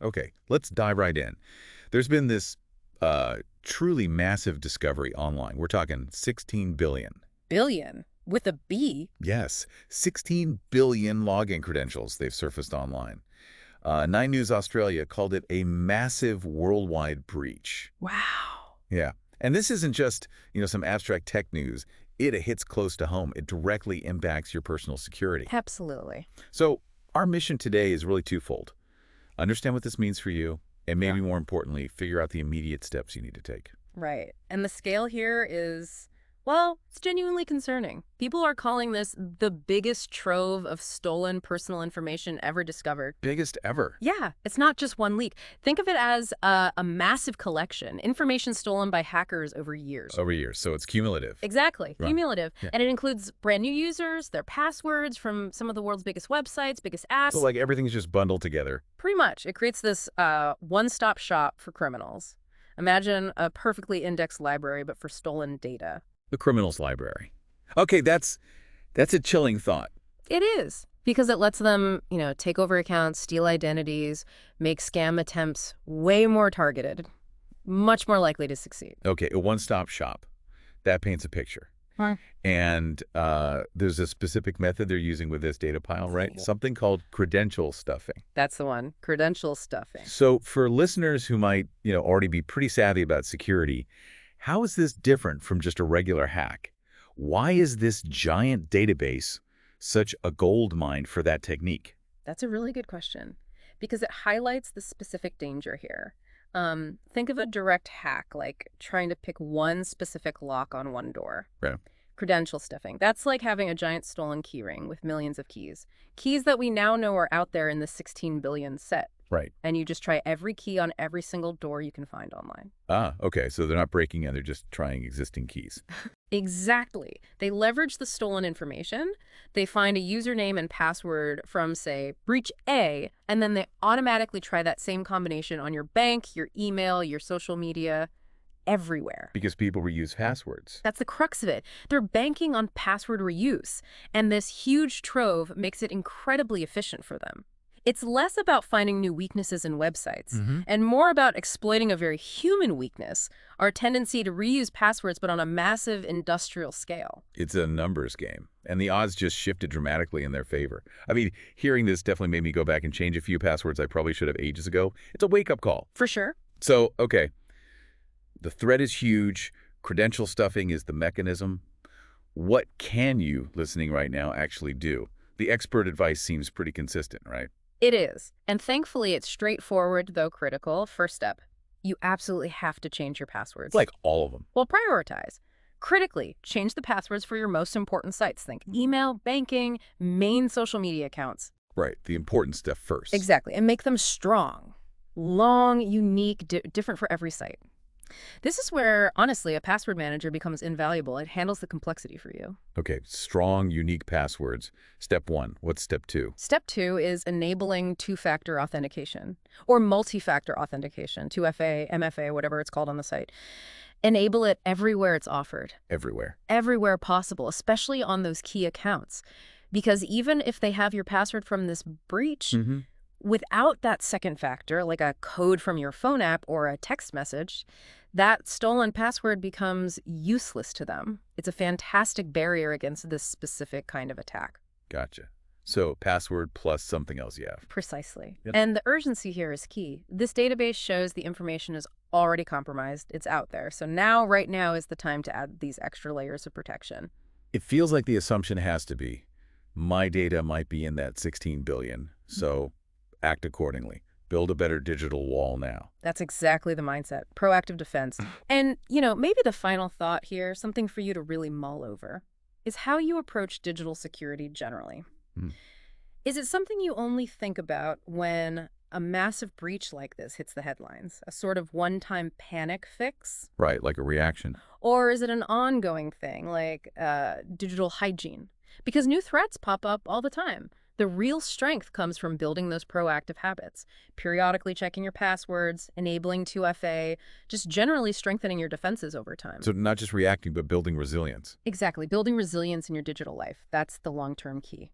Okay, let's dive right in. There's been this truly massive discovery online. We're talking 16 billion. Billion with a B? Yes, 16 billion login credentials they've surfaced online. Nine News Australia called it a massive worldwide breach. Wow. Yeah. And this isn't just, some abstract tech news. It hits close to home. It directly impacts your personal security. Absolutely. So our mission today is really twofold. Understand what this means for you, and Yeah. maybe more importantly, figure out the immediate steps you need to take. Right. And the scale here is, well, it's genuinely concerning. People are calling this the biggest trove of stolen personal information ever discovered. Biggest ever. Yeah, it's not just one leak. Think of it as a massive collection, information stolen by hackers over years. Over years, so it's cumulative. Exactly, Right. cumulative. Yeah. And it includes brand new users, their passwords from some of the world's biggest websites, biggest apps. So like everything's just bundled together. Pretty much. It creates this one-stop shop for criminals. Imagine a perfectly indexed library, but for stolen data. The criminal's library. Okay, that's a chilling thought. It is, because it lets them, take over accounts, steal identities, make scam attempts way more targeted, much more likely to succeed. Okay, a one-stop shop. That paints a picture. Huh. And there's a specific method they're using with this data pile, right? Yeah. Something called credential stuffing. That's the one, credential stuffing. So for listeners who might, already be pretty savvy about security, how is this different from just a regular hack? Why is this giant database such a gold mine for that technique? That's a really good question, because it highlights the specific danger here. Think of a direct hack, like trying to pick one specific lock on one door. Right. Credential stuffing. That's like having a giant stolen keyring with millions of keys. Keys that we now know are out there in the 16 billion set. Right. And you just try every key on every single door you can find online. Ah, okay. So they're not breaking in, they're just trying existing keys. Exactly. They leverage the stolen information. They find a username and password from, say, breach A, and then they automatically try that same combination on your bank, your email, your social media, everywhere. Because people reuse passwords. That's the crux of it. They're banking on password reuse, and this huge trove makes it incredibly efficient for them. It's less about finding new weaknesses in websites and more about exploiting a very human weakness, our tendency to reuse passwords but on a massive industrial scale. It's a numbers game, and the odds just shifted dramatically in their favor. I mean, hearing this definitely made me go back and change a few passwords I probably should have ages ago. It's a wake-up call. For sure. So, okay, the threat is huge. Credential stuffing is the mechanism. What can you, listening right now, actually do? The expert advice seems pretty consistent, right? It is. And thankfully, it's straightforward, though critical. First step, you absolutely have to change your passwords. Like all of them. Well, prioritize. Critically, change the passwords for your most important sites. Think email, banking, main social media accounts. Right, the important stuff first. Exactly. And make them strong, long, unique, different for every site. This is where, honestly, a password manager becomes invaluable. It handles the complexity for you. Okay, strong, unique passwords. Step one. What's step two? Step 2 is enabling two-factor authentication or multi-factor authentication, 2FA, MFA, whatever it's called on the site. Enable it everywhere it's offered, Everywhere. everywhere possible, especially on those key accounts. Because even if they have your password from this breach, without that second factor, like a code from your phone app or a text message, that stolen password becomes useless to them. It's a fantastic barrier against this specific kind of attack. Gotcha. So password plus something else you have. Precisely. Yep. And the urgency here is key. This database shows the information is already compromised. It's out there. So now, right now, is the time to add these extra layers of protection. It feels like the assumption has to be, my data might be in that 16 billion, so act accordingly. Build a better digital wall now. That's exactly the mindset. Proactive defense. And, maybe the final thought here, something for you to really mull over, is how you approach digital security generally. Is it something you only think about when a massive breach like this hits the headlines, a sort of one-time panic fix? Right, like a reaction. Or is it an ongoing thing, like digital hygiene? Because new threats pop up all the time. The real strength comes from building those proactive habits, periodically checking your passwords, enabling 2FA, just generally strengthening your defenses over time. So not just reacting, but building resilience. Exactly. Building resilience in your digital life. That's the long-term key.